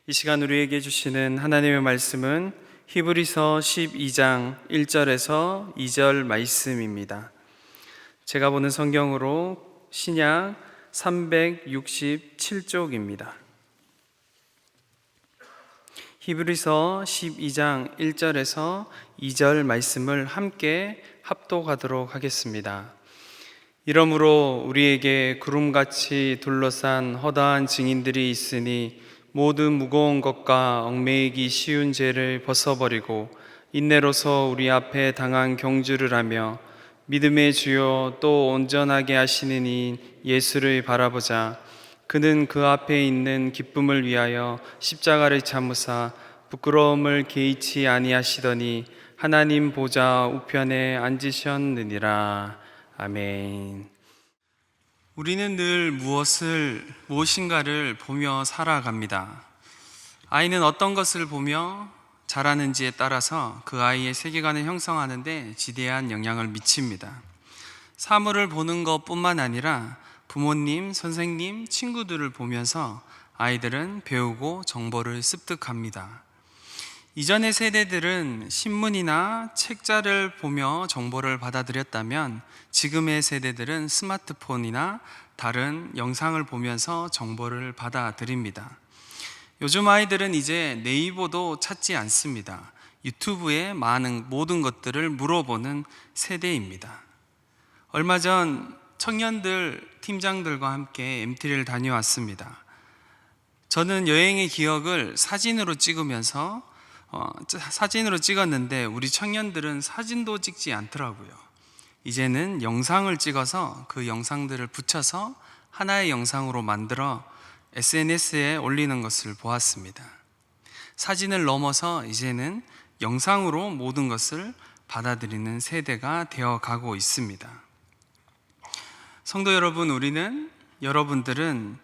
이 시간 우리에게 주시는 하나님의 말씀은 히브리서 12장 1절에서 2절 말씀입니다. 제가 보는 성경으로 신약 367쪽입니다. 히브리서 12장 1절에서 2절 말씀을 함께 합독하도록 하겠습니다. 이러므로 우리에게 구름같이 둘러싼 허다한 증인들이 있으니 모든 무거운 것과 얽매이기 쉬운 죄를 벗어버리고 인내로서 우리 앞에 당한 경주를 하며 믿음의 주요 또 온전하게 하시는 이 예수를 바라보자. 그는 그 앞에 있는 기쁨을 위하여 십자가를 참으사 부끄러움을 개의치 아니하시더니 하나님 보좌 우편에 앉으셨느니라. 아멘. 우리는 늘 무엇인가를 보며 살아갑니다. 아이는 어떤 것을 보며 자라는지에 따라서 그 아이의 세계관을 형성하는 데 지대한 영향을 미칩니다. 사물을 보는 것뿐만 아니라 부모님, 선생님, 친구들을 보면서 아이들은 배우고 정보를 습득합니다. 이전의 세대들은 신문이나 책자를 보며 정보를 받아들였다면 지금의 세대들은 스마트폰이나 다른 영상을 보면서 정보를 받아들입니다. 요즘 아이들은 이제 네이버도 찾지 않습니다. 유튜브에 모든 것들을 물어보는 세대입니다. 얼마 전 청년들 팀장들과 함께 MT를 다녀왔습니다. 저는 여행의 기억을 사진으로 찍었는데 우리 청년들은 사진도 찍지 않더라고요. 이제는 영상을 찍어서 그 영상들을 붙여서 하나의 영상으로 만들어 SNS에 올리는 것을 보았습니다. 사진을 넘어서 이제는 영상으로 모든 것을 받아들이는 세대가 되어가고 있습니다. 성도 여러분, 여러분들은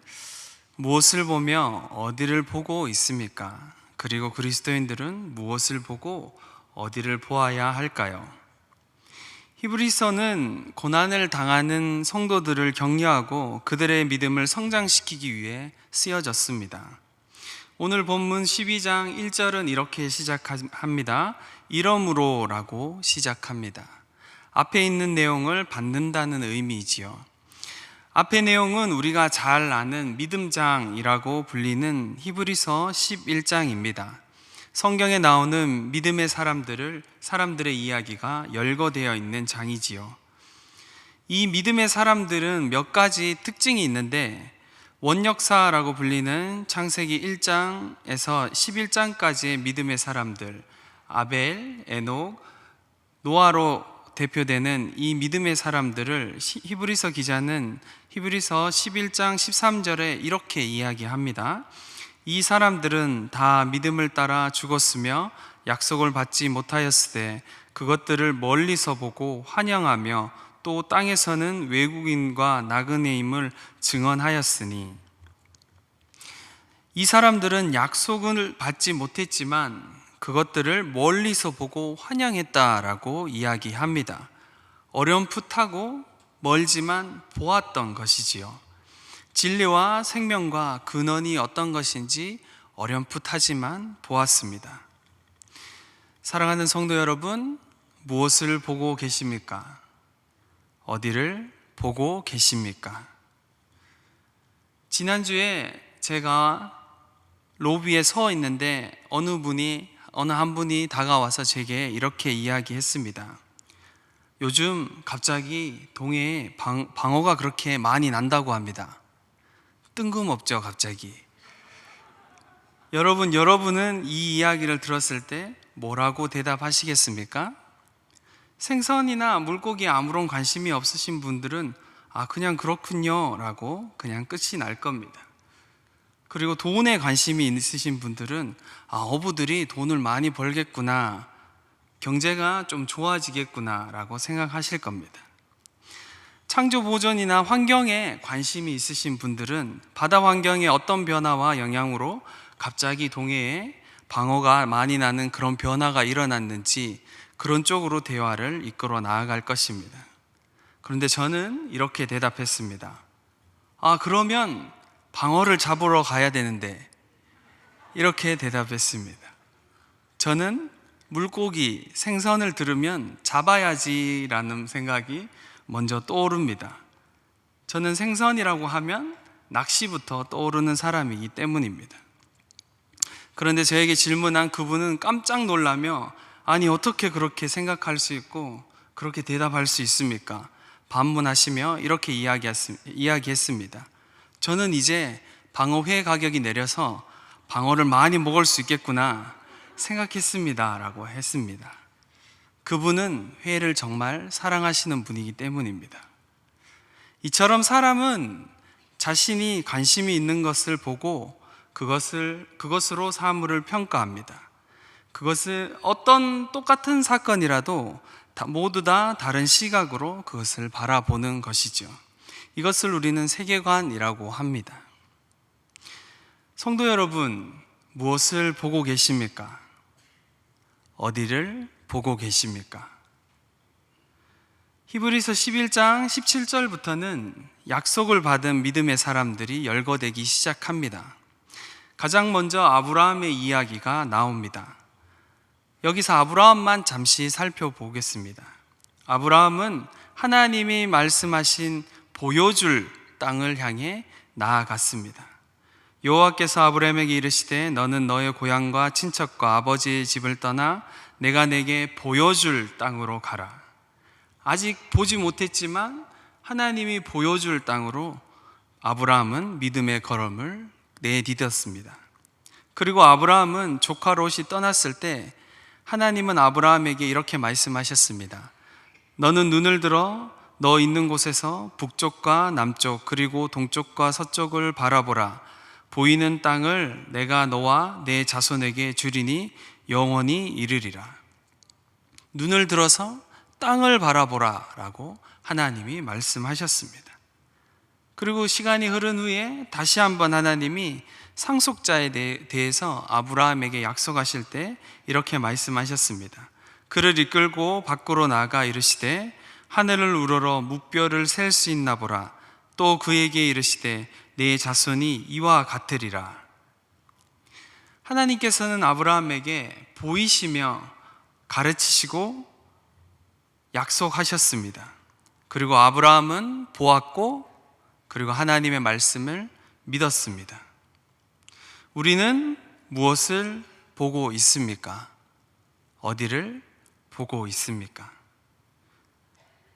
무엇을 보며 어디를 보고 있습니까? 그리고 그리스도인들은 무엇을 보고 어디를 보아야 할까요? 히브리서는 고난을 당하는 성도들을 격려하고 그들의 믿음을 성장시키기 위해 쓰여졌습니다. 오늘 본문 12장 1절은 이렇게 시작합니다. 이러므로 라고 시작합니다. 앞에 있는 내용을 받는다는 의미이지요. 앞의 내용은 우리가 잘 아는 믿음장이라고 불리는 히브리서 11장입니다. 성경에 나오는 믿음의 사람들의 이야기가 열거되어 있는 장이지요. 이 믿음의 사람들은 몇 가지 특징이 있는데 원역사라고 불리는 창세기 1장에서 11장까지의 믿음의 사람들, 아벨, 에녹, 노아로 대표되는 이 믿음의 사람들을 히브리서 기자는 히브리서 11장 13절에 이렇게 이야기합니다. 이 사람들은 다 믿음을 따라 죽었으며 약속을 받지 못하였으되 그것들을 멀리서 보고 환영하며 또 땅에서는 외국인과 나그네임을 증언하였으니, 이 사람들은 약속을 받지 못했지만 그것들을 멀리서 보고 환영했다라고 이야기합니다. 어렴풋하고 멀지만 보았던 것이지요. 진리와 생명과 근원이 어떤 것인지 어렴풋하지만 보았습니다. 사랑하는 성도 여러분, 무엇을 보고 계십니까? 어디를 보고 계십니까? 지난주에 제가 로비에 서 있는데 어느 한 분이 다가와서 제게 이렇게 이야기했습니다. 요즘 갑자기 동해에 방어가 그렇게 많이 난다고 합니다. 뜬금없죠, 갑자기. 여러분은 이 이야기를 들었을 때 뭐라고 대답하시겠습니까? 생선이나 물고기에 아무런 관심이 없으신 분들은 그냥 그렇군요 라고 그냥 끝이 날 겁니다. 그리고 돈에 관심이 있으신 분들은 어부들이 돈을 많이 벌겠구나, 경제가 좀 좋아지겠구나 라고 생각하실 겁니다. 창조 보존이나 환경에 관심이 있으신 분들은 바다 환경의 어떤 변화와 영향으로 갑자기 동해에 방어가 많이 나는 그런 변화가 일어났는지 그런 쪽으로 대화를 이끌어 나아갈 것입니다. 그런데 저는 이렇게 대답했습니다. 그러면 방어를 잡으러 가야 되는데 이렇게 대답했습니다. 저는 물고기, 생선을 들으면 잡아야지라는 생각이 먼저 떠오릅니다. 저는 생선이라고 하면 낚시부터 떠오르는 사람이기 때문입니다. 그런데 저에게 질문한 그분은 깜짝 놀라며 아니 어떻게 그렇게 생각할 수 있고 그렇게 대답할 수 있습니까? 반문하시며 이렇게 이야기했습니다. 저는 이제 방어회 가격이 내려서 방어를 많이 먹을 수 있겠구나 생각했습니다 라고 했습니다. 그분은 회를 정말 사랑하시는 분이기 때문입니다. 이처럼 사람은 자신이 관심이 있는 것을 보고 그것으로 사물을 평가합니다. 그것을 어떤 똑같은 사건이라도 모두 다 다른 시각으로 그것을 바라보는 것이죠. 이것을 우리는 세계관이라고 합니다. 성도 여러분, 무엇을 보고 계십니까? 어디를 보고 계십니까? 히브리서 11장 17절부터는 약속을 받은 믿음의 사람들이 열거되기 시작합니다. 가장 먼저 아브라함의 이야기가 나옵니다. 여기서 아브라함만 잠시 살펴보겠습니다. 아브라함은 하나님이 말씀하신 보여줄 땅을 향해 나아갔습니다. 여호와께서 아브라함에게 이르시되 너는 너의 고향과 친척과 아버지의 집을 떠나 내가 내게 보여줄 땅으로 가라. 아직 보지 못했지만 하나님이 보여줄 땅으로 아브라함은 믿음의 걸음을 내디뎠습니다. 그리고 아브라함은 조카 롯이 떠났을 때 하나님은 아브라함에게 이렇게 말씀하셨습니다. 너는 눈을 들어 너 있는 곳에서 북쪽과 남쪽 그리고 동쪽과 서쪽을 바라보라. 보이는 땅을 내가 너와 내 자손에게 주리니 영원히 이르리라. 눈을 들어서 땅을 바라보라 라고 하나님이 말씀하셨습니다. 그리고 시간이 흐른 후에 다시 한번 하나님이 상속자에 대해서 아브라함에게 약속하실 때 이렇게 말씀하셨습니다. 그를 이끌고 밖으로 나가 이르시되 하늘을 우러러 무뼈를 셀 수 있나 보라. 또 그에게 이르시되 내 자손이 이와 같으리라. 하나님께서는 아브라함에게 보이시며 가르치시고 약속하셨습니다. 그리고 아브라함은 보았고 그리고 하나님의 말씀을 믿었습니다. 우리는 무엇을 보고 있습니까? 어디를 보고 있습니까?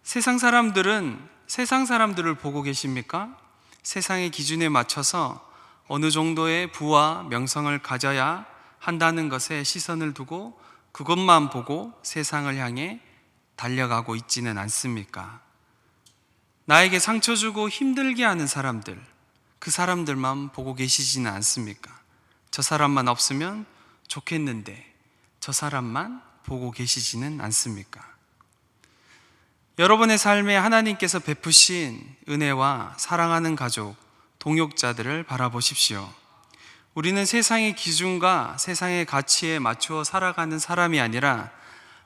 세상 사람들을 보고 계십니까? 세상의 기준에 맞춰서 어느 정도의 부와 명성을 가져야 한다는 것에 시선을 두고 그것만 보고 세상을 향해 달려가고 있지는 않습니까? 나에게 상처 주고 힘들게 하는 사람들, 그 사람들만 보고 계시지는 않습니까? 저 사람만 없으면 좋겠는데 저 사람만 보고 계시지는 않습니까? 여러분의 삶에 하나님께서 베푸신 은혜와 사랑하는 가족, 동역자들을 바라보십시오. 우리는 세상의 기준과 세상의 가치에 맞추어 살아가는 사람이 아니라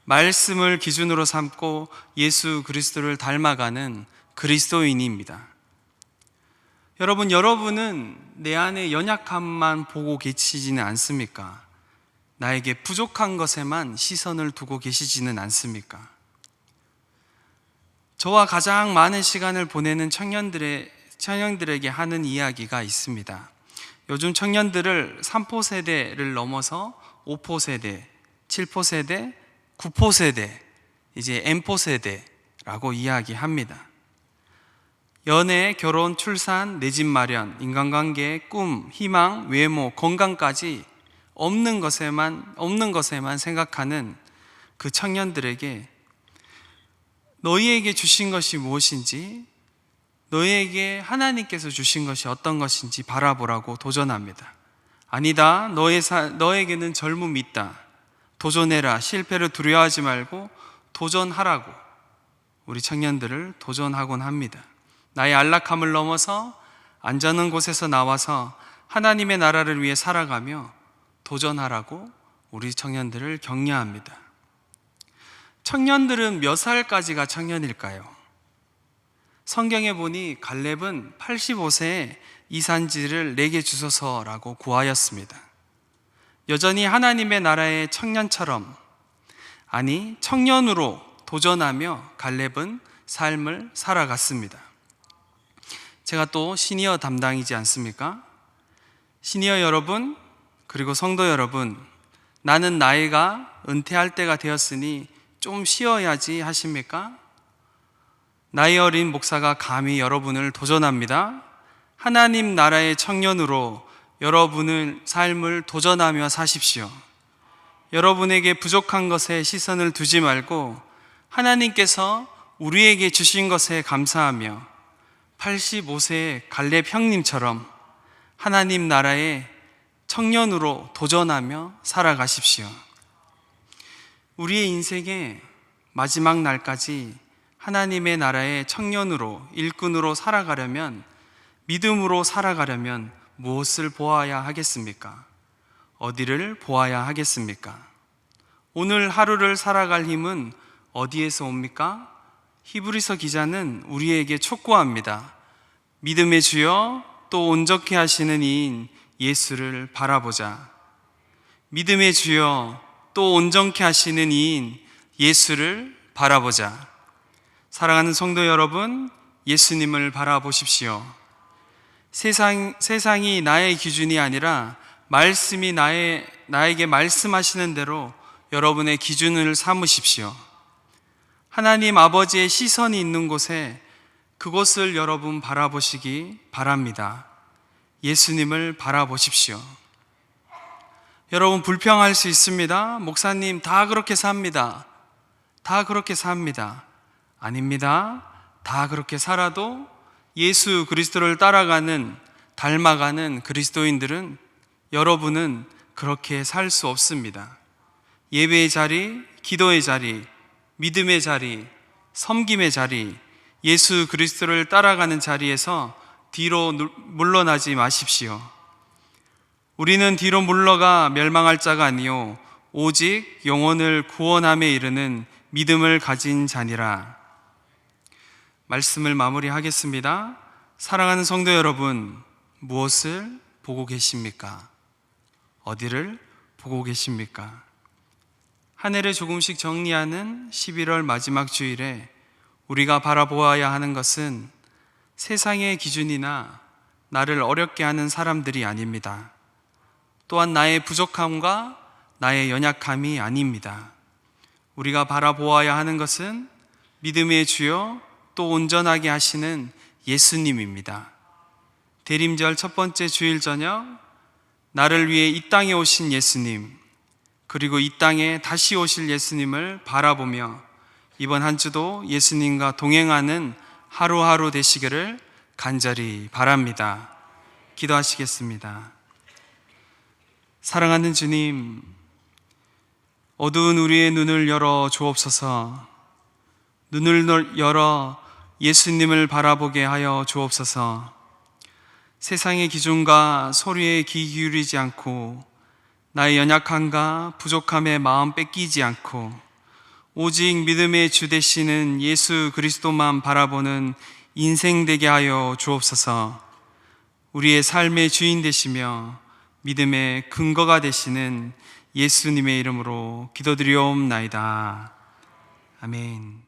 말씀을 기준으로 삼고 예수 그리스도를 닮아가는 그리스도인입니다. 여러분은 내 안의 연약함만 보고 계시지는 않습니까? 나에게 부족한 것에만 시선을 두고 계시지는 않습니까? 저와 가장 많은 시간을 보내는 청년들에게 하는 이야기가 있습니다. 요즘 청년들을 3포 세대를 넘어서 5포 세대, 7포 세대, 9포 세대, 이제 M포 세대라고 이야기합니다. 연애, 결혼, 출산, 내 집 마련, 인간관계, 꿈, 희망, 외모, 건강까지 없는 것에만 생각하는 그 청년들에게 너희에게 주신 것이 무엇인지, 너희에게 하나님께서 주신 것이 어떤 것인지 바라보라고 도전합니다. 아니다, 너에게는 젊음이 있다. 도전해라. 실패를 두려워하지 말고 도전하라고 우리 청년들을 도전하곤 합니다. 나의 안락함을 넘어서 안전한 곳에서 나와서 하나님의 나라를 위해 살아가며 도전하라고 우리 청년들을 격려합니다. 청년들은 몇 살까지가 청년일까요? 성경에 보니 갈렙은 85세에 이산지를 내게 주소서라고 구하였습니다. 여전히 하나님의 나라의 청년처럼, 아니 청년으로 도전하며 갈렙은 삶을 살아갔습니다. 제가 또 시니어 담당이지 않습니까? 시니어 여러분, 그리고 성도 여러분, 나는 나이가 은퇴할 때가 되었으니 좀 쉬어야지 하십니까? 나이 어린 목사가 감히 여러분을 도전합니다. 하나님 나라의 청년으로 여러분의 삶을 도전하며 사십시오. 여러분에게 부족한 것에 시선을 두지 말고 하나님께서 우리에게 주신 것에 감사하며 85세의 갈렙 형님처럼 하나님 나라의 청년으로 도전하며 살아가십시오. 우리의 인생의 마지막 날까지 하나님의 나라의 청년으로, 일꾼으로 살아가려면, 믿음으로 살아가려면 무엇을 보아야 하겠습니까? 어디를 보아야 하겠습니까? 오늘 하루를 살아갈 힘은 어디에서 옵니까? 히브리서 기자는 우리에게 촉구합니다. 믿음의 주여 또 온전케 하시는 이인 예수를 바라보자. 믿음의 주여 또 온전케 하시는 이인 예수를 바라보자. 사랑하는 성도 여러분, 예수님을 바라보십시오. 세상이 나의 기준이 아니라 말씀이 나에게 말씀하시는 대로 여러분의 기준을 삼으십시오. 하나님 아버지의 시선이 있는 곳에 그곳을 여러분 바라보시기 바랍니다. 예수님을 바라보십시오. 여러분 불평할 수 있습니다. 목사님 다 그렇게 삽니다. 다 그렇게 삽니다. 아닙니다. 다 그렇게 살아도 예수 그리스도를 따라가는, 닮아가는 그리스도인들은, 여러분은 그렇게 살 수 없습니다. 예배의 자리, 기도의 자리, 믿음의 자리, 섬김의 자리, 예수 그리스도를 따라가는 자리에서 뒤로 물러나지 마십시오. 우리는 뒤로 물러가 멸망할 자가 아니요 오직 영혼을 구원함에 이르는 믿음을 가진 자니라. 말씀을 마무리하겠습니다. 사랑하는 성도 여러분, 무엇을 보고 계십니까? 어디를 보고 계십니까? 한 해를 조금씩 정리하는 11월 마지막 주일에 우리가 바라보아야 하는 것은 세상의 기준이나 나를 어렵게 하는 사람들이 아닙니다. 또한 나의 부족함과 나의 연약함이 아닙니다. 우리가 바라보아야 하는 것은 믿음의 주여 또 온전하게 하시는 예수님입니다. 대림절 첫 번째 주일 저녁, 나를 위해 이 땅에 오신 예수님, 그리고 이 땅에 다시 오실 예수님을 바라보며 이번 한 주도 예수님과 동행하는 하루하루 되시기를 간절히 바랍니다. 기도하시겠습니다. 사랑하는 주님, 어두운 우리의 눈을 열어 주옵소서. 눈을 열어 예수님을 바라보게 하여 주옵소서. 세상의 기준과 소리에 귀 기울이지 않고 나의 연약함과 부족함에 마음 뺏기지 않고 오직 믿음의 주 되시는 예수 그리스도만 바라보는 인생 되게 하여 주옵소서. 우리의 삶의 주인 되시며 믿음의 근거가 되시는 예수님의 이름으로 기도드리옵나이다. 아멘.